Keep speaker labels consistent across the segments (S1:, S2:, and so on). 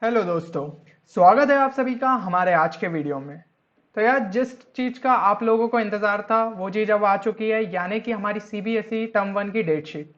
S1: Hello दोस्तों। स्वागत है आप सभी का हमारे आज के वीडियो में। तो यार, जिस चीज़ का आप लोगों को इंतज़ार था वो चीज़ अब आ चुकी है, यानी कि हमारी सीबीएसई टर्म 1 की डेट शीट।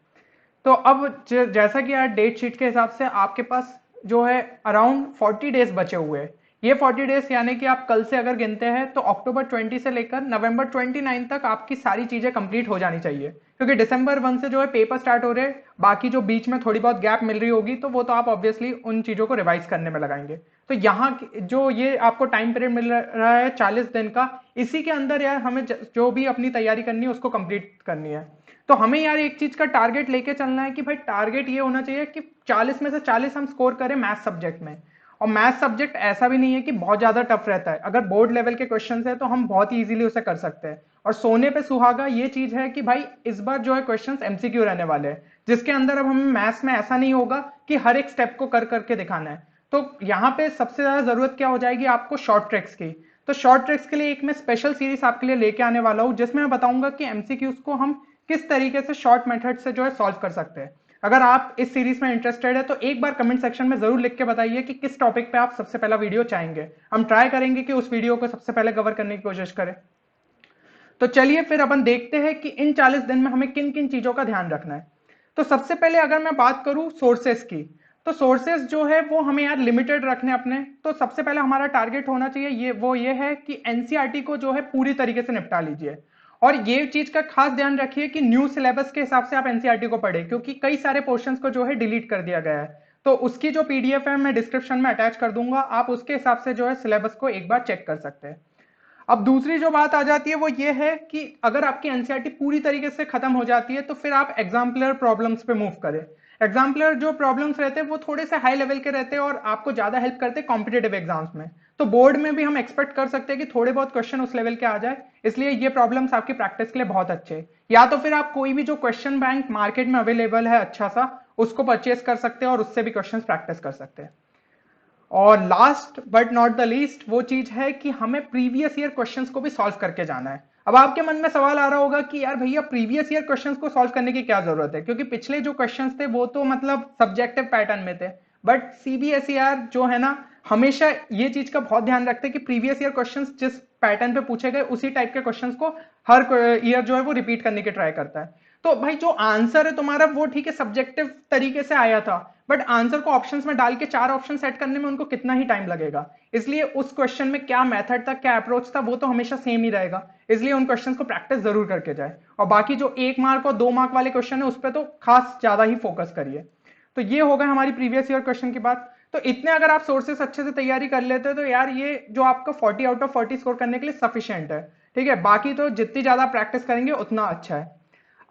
S1: तो अब जैसा कि यार डेट शीट के हिसाब से आपके पास जो है अराउंड 40 डेज बचे हुए हैं। ये 40 डेज यानी कि आप कल से अगर गिनते हैं तो अक्टूबर 20 से लेकर नवंबर 29 तक आपकी सारी चीजें कंप्लीट हो जानी चाहिए, क्योंकि दिसंबर 1 से जो है पेपर स्टार्ट हो रहे हैं। बाकी जो बीच में थोड़ी बहुत गैप मिल रही होगी तो वो तो आप ऑब्वियसली उन चीजों को रिवाइज करने में लगाएंगे। तो यहाँ जो ये आपको टाइम पीरियड मिल रहा है 40 दिन का, इसी के अंदर यार हमें जो भी अपनी तैयारी करनी है उसको कंप्लीट करनी है। तो हमें यार एक चीज का टारगेट लेके चलना है कि भाई टारगेट ये होना चाहिए कि 40 में से 40 हम स्कोर करें मैथ सब्जेक्ट में। और मैथ सब्जेक्ट ऐसा भी नहीं है कि बहुत ज्यादा टफ रहता है, अगर बोर्ड लेवल के क्वेश्चन है तो हम बहुत ही इजीली उसे कर सकते हैं। और सोने पे सुहागा ये चीज है कि भाई इस बार जो है क्वेश्चंस एमसीक्यू रहने वाले हैं, जिसके अंदर अब हमें मैथ्स में ऐसा नहीं होगा कि हर एक स्टेप को कर करके दिखाना है। तो यहाँ पे सबसे ज्यादा जरूरत क्या हो जाएगी आपको, शॉर्ट ट्रिक्स की। तो शॉर्ट ट्रिक्स के लिए एक मैं स्पेशल सीरीज आपके लिए लेके आने वाला हूँ, जिसमें मैं बताऊंगा कि एमसीक्यूज को हम किस तरीके से शॉर्ट मेथड से जो है सॉल्व कर सकते हैं। अगर आप इस सीरीज में इंटरेस्टेड है तो एक बार कमेंट सेक्शन में जरूर लिख के बताइए कि किस टॉपिक पे आप सबसे पहला वीडियो चाहेंगे। हम ट्राई करेंगे कि उस वीडियो को सबसे पहले कवर करने की कोशिश करें। तो चलिए फिर अपन देखते हैं कि इन 40 दिन में हमें किन किन चीजों का ध्यान रखना है। तो सबसे पहले अगर मैं बात करूं सोर्सेस की, तो सोर्सेस जो है वो हमें यार लिमिटेड रखने अपने। तो सबसे पहले हमारा टारगेट होना चाहिए ये है कि एनसीईआरटी को जो है पूरी तरीके से निपटा लीजिए। और ये चीज का खास ध्यान रखिए कि न्यू सिलेबस के हिसाब से आप एनसीईआरटी को पढ़े, क्योंकि कई सारे पोर्शंस को जो है डिलीट कर दिया गया है। तो उसकी जो पीडीएफ है मैं डिस्क्रिप्शन में अटैच कर दूंगा, आप उसके हिसाब से जो है सिलेबस को एक बार चेक कर सकते हैं। अब दूसरी जो बात आ जाती है वो ये है कि अगर आपकी एनसीईआरटी पूरी तरीके से खत्म हो जाती है तो फिर आप एग्जाम्पलर प्रॉब्लम्स पे मूव करें। एग्जाम्पलर जो प्रॉब्लम्स रहते हैं वो थोड़े से हाई लेवल के रहते हैं और आपको ज्यादा हेल्प करते हैं कॉम्पिटेटिव एग्जाम्स में। तो बोर्ड में भी हम एक्सपेक्ट कर सकते हैं कि थोड़े बहुत क्वेश्चन उस लेवल के आ जाए, इसलिए ये प्रॉब्लम्स आपकी प्रैक्टिस के लिए बहुत अच्छे हैं। या तो फिर आप कोई भी जो क्वेश्चन बैंक मार्केट में अवेलेबल है अच्छा सा, उसको परचेज कर सकते हैं और उससे भी क्वेश्चन प्रैक्टिस कर सकते हैं। और last but not the least वो चीज है कि हमें प्रीवियस ईयर क्वेश्चंस को भी सॉल्व करके जाना है। अब आपके मन में सवाल आ रहा होगा कि यार भैया प्रीवियस ईयर क्वेश्चंस को सॉल्व करने की क्या जरूरत है, क्योंकि पिछले जो क्वेश्चंस थे वो तो मतलब सब्जेक्टिव पैटर्न में थे। बट सीबीएसई यार जो है ना, हमेशा ये चीज का बहुत ध्यान रखते हैं कि प्रीवियस ईयर क्वेश्चंस जिस पैटर्न पे पूछे गए उसी टाइप के क्वेश्चंस को हर ईयर जो है वो रिपीट करने की ट्राई करता है। तो भाई जो आंसर है तुम्हारा वो ठीक है सब्जेक्टिव तरीके से आया था, बट आंसर को ऑप्शंस में डाल के 4 ऑप्शन सेट करने में उनको कितना ही टाइम लगेगा। इसलिए उस क्वेश्चन में क्या मेथड था क्या अप्रोच था वो तो हमेशा सेम ही रहेगा। इसलिए उन क्वेश्चन को प्रैक्टिस जरूर करके जाए। और बाकी जो 1 मार्क और 2 मार्क वाले क्वेश्चन है उस पर तो खास ज्यादा ही फोकस करिए। तो ये होगा हमारी प्रीवियस ईयर क्वेश्चन की बात। तो इतने अगर आप सोर्सेस अच्छे से तैयारी कर लेते हैं तो यार ये जो आपका 40 आउट ऑफ 40 स्कोर करने के लिए सफिशियंट है। ठीक है, बाकी तो जितनी ज्यादा प्रैक्टिस करेंगे उतना अच्छा है।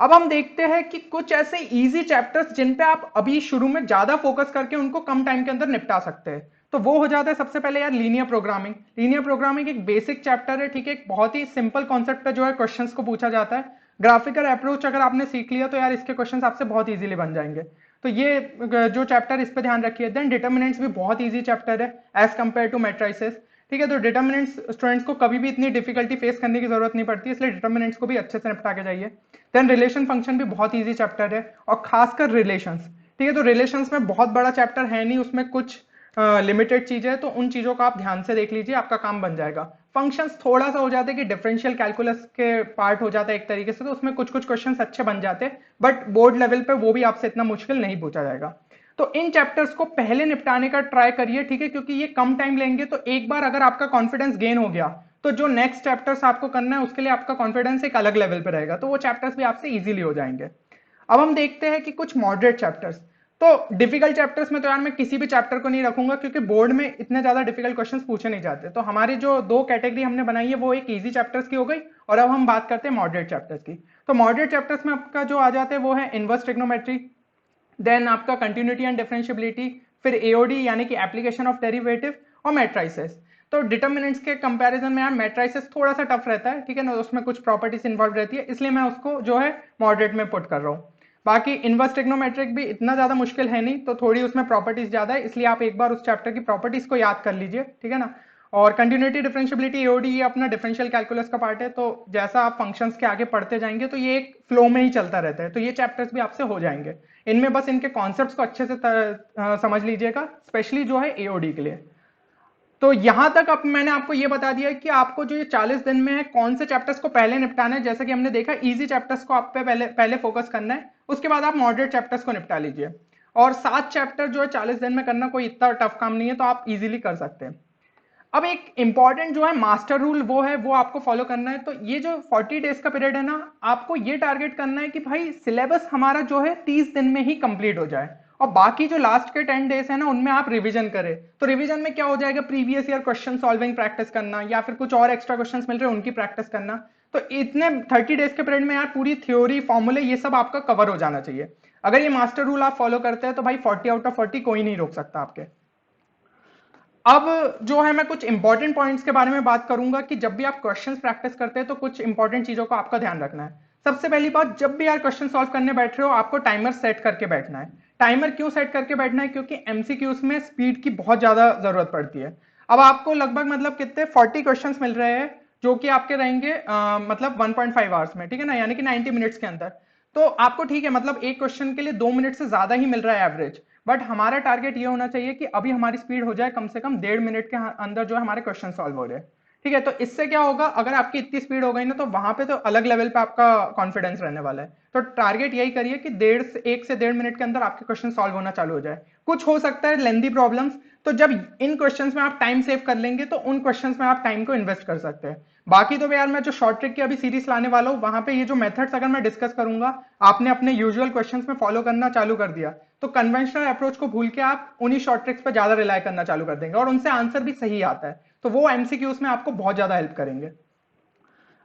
S1: अब हम देखते हैं कि कुछ ऐसे इजी चैप्टर्स जिन पे आप अभी शुरू में ज्यादा फोकस करके उनको कम टाइम के अंदर निपटा सकते हैं। तो वो हो जाता है सबसे पहले यार लीनियर प्रोग्रामिंग। लीनियर प्रोग्रामिंग एक बेसिक चैप्टर है, ठीक है, एक बहुत ही सिंपल कॉन्सेप्ट पे जो है क्वेश्चंस को पूछा जाता है। ग्राफिकल अप्रोच अगर आपने सीख लिया तो यार इसके क्वेश्चंस आपसे बहुत इजीली बन जाएंगे। तो ये जो चैप्टर इस पे ध्यान रखिए। देन डिटर्मिनेंट्स भी बहुत इजी चैप्टर है एज कंपेयर टू मैट्रिसेस। ठीक है, तो डिटर्मिनेंट्स स्टूडेंट्स को कभी भी इतनी डिफिकल्टी फेस करने की जरूरत नहीं पड़ती, इसलिए डिटर्मिनेंट्स को भी अच्छे से निपटा के जाइए। देन रिलेशन फंक्शन भी बहुत इजी चैप्टर है, और खासकर रिलेशंस। ठीक है, तो रिलेशंस में बहुत बड़ा चैप्टर है नहीं, उसमें कुछ लिमिटेड चीजें हैं, तो उन चीजों का आप ध्यान से देख लीजिए, आपका काम बन जाएगा। फंक्शंस थोड़ा सा हो जाते हैं कि डिफरेंशियल कैलकुलस के पार्ट हो जाता है एक तरीके से, तो उसमें कुछ कुछ क्वेश्चंस अच्छे बन जाते हैं, बट बोर्ड लेवल पे वो भी आपसे इतना मुश्किल नहीं पूछा जाएगा। तो इन चैप्टर्स को पहले निपटाने का ट्राई करिए, ठीक है, क्योंकि ये कम टाइम लेंगे। तो एक बार अगर आपका कॉन्फिडेंस गेन हो गया तो जो नेक्स्ट चैप्टर्स आपको करना है उसके लिए आपका कॉन्फिडेंस एक अलग लेवल पे रहेगा, तो वो चैप्टर्स भी आपसे इजीली हो जाएंगे। अब हम देखते हैं कि कुछ मॉडरेट चैप्टर्स। तो डिफिकल्ट चैप्टर्स में तो यार मैं किसी भी चैप्टर को नहीं रखूंगा, क्योंकि बोर्ड में इतने ज्यादा डिफिकल्ट क्वेश्चंस पूछे नहीं जाते। तो हमारी जो दो कैटेगरी हमने बनाई है वो एक इजी चैप्टर्स की हो गई, और अब हम बात करते हैं मॉडरेट चैप्टर्स की। तो मॉडरेट चैप्टर्स में आपका जो आ जाते हैं वो है इनवर्स ट्रिग्नोमेट्री, देन आपका कंटिन्यूटी एंड डिफरेंशियबिलिटी, फिर एओडी यानी कि एप्लीकेशन ऑफ डेरिवेटिव, और मैट्रिसेस। तो डिटर्मिनेंट्स के कंपैरिजन में यार मैट्रिसेस थोड़ा सा टफ रहता है, ठीक है ना, उसमें कुछ प्रॉपर्टीज इन्वॉल्व रहती है, इसलिए मैं उसको जो है मॉडरेट में पुट कर रहा हूँ। बाकी इनवर्स ट्रिग्नोमेट्रिक भी इतना ज्यादा मुश्किल है नहीं, तो थोड़ी उसमें प्रॉपर्टीज ज्यादा है, इसलिए आप एक बार उस चैप्टर की प्रॉपर्टीज को याद कर लीजिए, ठीक है ना। और कंटिन्यूटी डिफरेंशियबिलिटी एओडी ये अपना डिफरेंशियल कैलकुलस का पार्ट है, तो जैसा आप फंक्शंस के आगे पढ़ते जाएंगे तो ये एक फ्लो में ही चलता रहता है, तो ये चैप्टर्स भी आपसे हो जाएंगे। इनमें बस इनके कॉन्सेप्ट्स को अच्छे से समझ लीजिएगा, स्पेशली जो है एओडी के लिए। तो यहां तक अब मैंने आपको ये बता दिया कि आपको जो ये 40 दिन में है कौन से चैप्टर्स को पहले निपटाना है। जैसा कि हमने देखा, इजी चैप्टर्स को आप पे पहले पहले फोकस करना है, उसके बाद आप मॉडरेट चैप्टर्स को निपटा लीजिए। और 7 चैप्टर जो है 40 दिन में करना कोई इतना टफ काम नहीं है, तो आप इजीली कर सकते हैं। अब एक इंपॉर्टेंट जो है मास्टर रूल वो आपको फॉलो करना है। तो ये जो 40 डेज का पीरियड है ना, आपको ये टारगेट करना है कि भाई सिलेबस हमारा जो है 30 दिन में ही कंप्लीट हो जाए, और बाकी जो लास्ट के 10 डेज है ना उनमें आप रिवीजन करें। तो रिवीजन में क्या हो जाएगा, previous year question solving practice करना, या फिर कुछ और एक्स्ट्रा क्वेश्चन मिल रहे हैं उनकी प्रैक्टिस करना। तो इतने 30 डेज के पीरियड में यार पूरी थ्योरी फॉर्मूले ये सब आपका कवर हो जाना चाहिए। अगर ये मास्टर रूल आप फॉलो करते हैं तो भाई 40 आउट ऑफ 40 कोई नहीं रोक सकता आपके। अब जो है मैं कुछ इंपॉर्टेंट पॉइंट्स के बारे में बात करूंगा कि जब भी आप क्वेश्चंस प्रैक्टिस करते हैं तो कुछ इंपॉर्टेंट चीजों का आपका ध्यान रखना है। सबसे पहली बात, जब भी यार क्वेश्चन सॉल्व करने बैठ रहे हो आपको टाइमर सेट करके बैठना है। टाइमर क्यों सेट करके बैठना है, क्योंकि एमसीक्यूज में स्पीड की बहुत ज्यादा जरूरत पड़ती है। अब आपको लगभग मतलब कितने 40 क्वेश्चंस मिल रहे हैं जो कि आपके रहेंगे मतलब 1.5 आवर्स में, ठीक है ना, यानी कि 90 मिनट्स के अंदर। तो आपको ठीक है, मतलब एक क्वेश्चन के लिए 2 मिनट से ज्यादा ही मिल रहा है एवरेज, बट हमारा टारगेट ये होना चाहिए कि अभी हमारी स्पीड हो जाए कम से कम 1.5 मिनट के अंदर जो है हमारे क्वेश्चन सॉल्व हो रहे हैं। ठीक है, तो इससे क्या होगा, अगर आपकी इतनी स्पीड हो गई ना तो वहां पे तो अलग लेवल पे आपका कॉन्फिडेंस रहने वाला है। तो टारगेट यही करिए कि 1 से 1.5 मिनट के अंदर आपके क्वेश्चन सॉल्व होना चालू हो जाए। कुछ हो सकता है लेंदी प्रॉब्लम्स, तो जब इन क्वेश्चंस में आप टाइम सेव कर लेंगे तो उन क्वेश्चंस में आप टाइम को इन्वेस्ट कर सकते हैं। बाकी तो यार मैं जो शॉर्ट ट्रिक की अभी सीरीज लाने वाला हूं वहां पे ये जो मेथड्स अगर मैं डिस्कस करूंगा, आपने अपने यूजुअल क्वेश्चंस में फॉलो करना चालू कर दिया तो कन्वेंशनल अप्रोच को भूल के आप उन्हीं शॉर्ट ट्रिक्स पर ज्यादा रिलाय करना चालू कर देंगे, और उनसे आंसर भी सही आता है, तो वो एमसीक्यूज में आपको बहुत ज्यादा हेल्प करेंगे।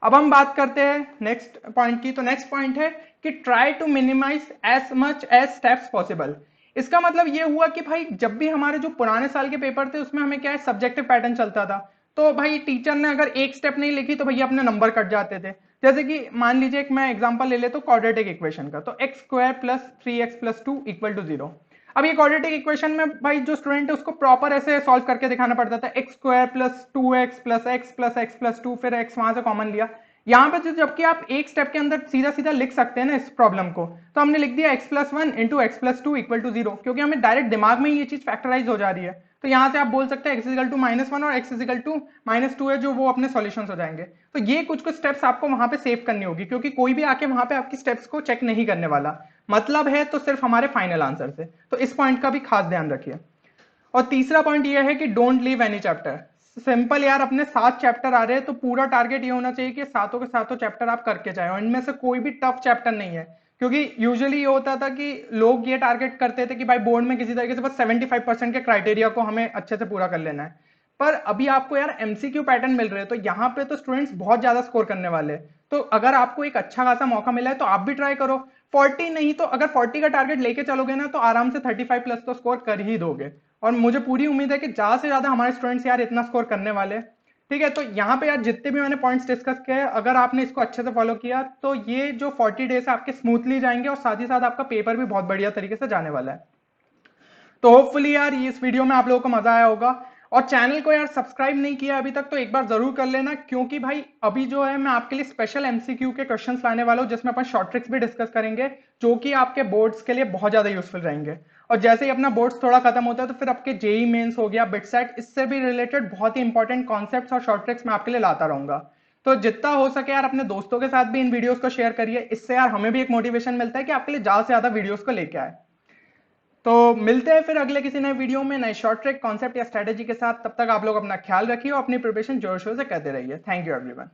S1: अब हम बात करते हैं नेक्स्ट पॉइंट की। तो नेक्स्ट पॉइंट है कि try to minimise as much as steps possible. इसका मतलब ये हुआ कि भाई जब भी हमारे जो पुराने साल के पेपर थे उसमें हमें क्या है, सब्जेक्टिव पैटर्न चलता था। तो भाई टीचर ने अगर एक स्टेप नहीं लिखी तो भैया अपने नंबर कट जाते थे। जैसे कि मान लीजिए एक मैं एग्जांपल ले लेता हूं क्वाड्रेटिक इक्वेशन का, तो x square plus 3x+2 equal to 0। अब ये क्वाड्रेटिक इक्वेशन में भाई जो स्टूडेंट है उसको प्रॉपर ऐसे सॉल्व करके दिखाना पड़ता था, x square plus 2x plus x plus x plus 2, फिर एक्स वहां से कॉमन लिया। यहाँ पे तो जबकि आप एक स्टेप के अंदर सीधा सीधा लिख सकते हैं ना इस प्रॉब्लम को, तो हमने लिख दिया x+1 into x+2 equal to 0, क्योंकि हमें डायरेक्ट दिमाग में ही ये चीज फैक्टराइज हो जा रही है। तो यहाँ से आप बोल सकते हैं x=-1 और x=-2 है जो वो अपने सॉल्यूशंस हो जाएंगे। तो ये कुछ कुछ स्टेप्स आपको वहां पे सेव करनी होगी, क्योंकि कोई भी आके वहां पे आपकी स्टेप्स को चेक नहीं करने वाला, मतलब है तो सिर्फ हमारे फाइनल आंसर से। तो इस पॉइंट का भी खास ध्यान रखिए। और तीसरा पॉइंट ये है कि don't leave any chapter. Simple यार, अपने 7 चैप्टर आ रहे हैं तो पूरा टारगेट ये होना चाहिए कि सातों के सातों चैप्टर आप करके जाए, और इनमें से कोई भी टफ चैप्टर नहीं है। क्योंकि यूजुअली ये होता था कि लोग ये टारगेट करते थे कि भाई बोर्ड में किसी तरीके से बस 75% के क्राइटेरिया को हमें अच्छे से पूरा कर लेना है। पर अभी आपको यार एमसीक्यू पैटर्न मिल रहे हैं, तो यहाँ पे तो स्टूडेंट्स बहुत ज्यादा स्कोर करने वाले हैं। तो अगर आपको एक अच्छा खासा मौका मिला है तो आप भी ट्राई करो। 40 नहीं तो अगर 40 का टारगेट लेके चलोगे ना तो आराम से 35 प्लस तो स्कोर कर ही दोगे। और मुझे पूरी उम्मीद है कि ज्यादा से ज्यादा हमारे स्टूडेंट्स यार इतना स्कोर करने वाले हैं। ठीक है, तो यहाँ पे यार जितने भी मैंने पॉइंट्स डिस्कस किए, अगर आपने इसको अच्छे से फॉलो किया तो ये जो 40 डेज है आपके स्मूथली जाएंगे, और साथ ही साथ आपका पेपर भी बहुत बढ़िया तरीके से जाने वाला है। तो होपफुली यार इस वीडियो में आप लोगों को मजा आया होगा। और चैनल को यार सब्सक्राइब नहीं किया अभी तक तो एक बार जरूर कर लेना, क्योंकि भाई अभी जो है मैं आपके लिए स्पेशल एमसीक्यू के क्वेश्चंस लाने वाला हूं जिसमें अपन शॉर्ट ट्रिक्स भी डिस्कस करेंगे, जो कि आपके बोर्ड्स के लिए बहुत ज्यादा यूजफुल रहेंगे। और जैसे ही अपना बोर्ड्स थोड़ा खत्म होता है तो फिर आपके जेई मेंस हो गया, बिटसेट, इससे भी रिलेटेड बहुत ही इंपॉर्टेंट कॉन्सेप्ट्स और शॉर्ट ट्रिक्स मैं आपके लिए लाता रहूंगा। तो जितना हो सके यार अपने दोस्तों के साथ भी इन वीडियोस को शेयर करिए, इससे यार हमें भी एक मोटिवेशन मिलता है कि आपके लिए ज्यादा से ज्यादा वीडियोस को लेके आए। तो मिलते हैं फिर अगले किसी नए वीडियो में नए शॉर्ट ट्रिक, कॉन्सेप्ट या स्ट्रेटेजी के साथ। तब तक आप लोग अपना ख्याल रखिए और अपनी प्रिपरेशन जोर शोर से करते रहिए। Thank you everyone.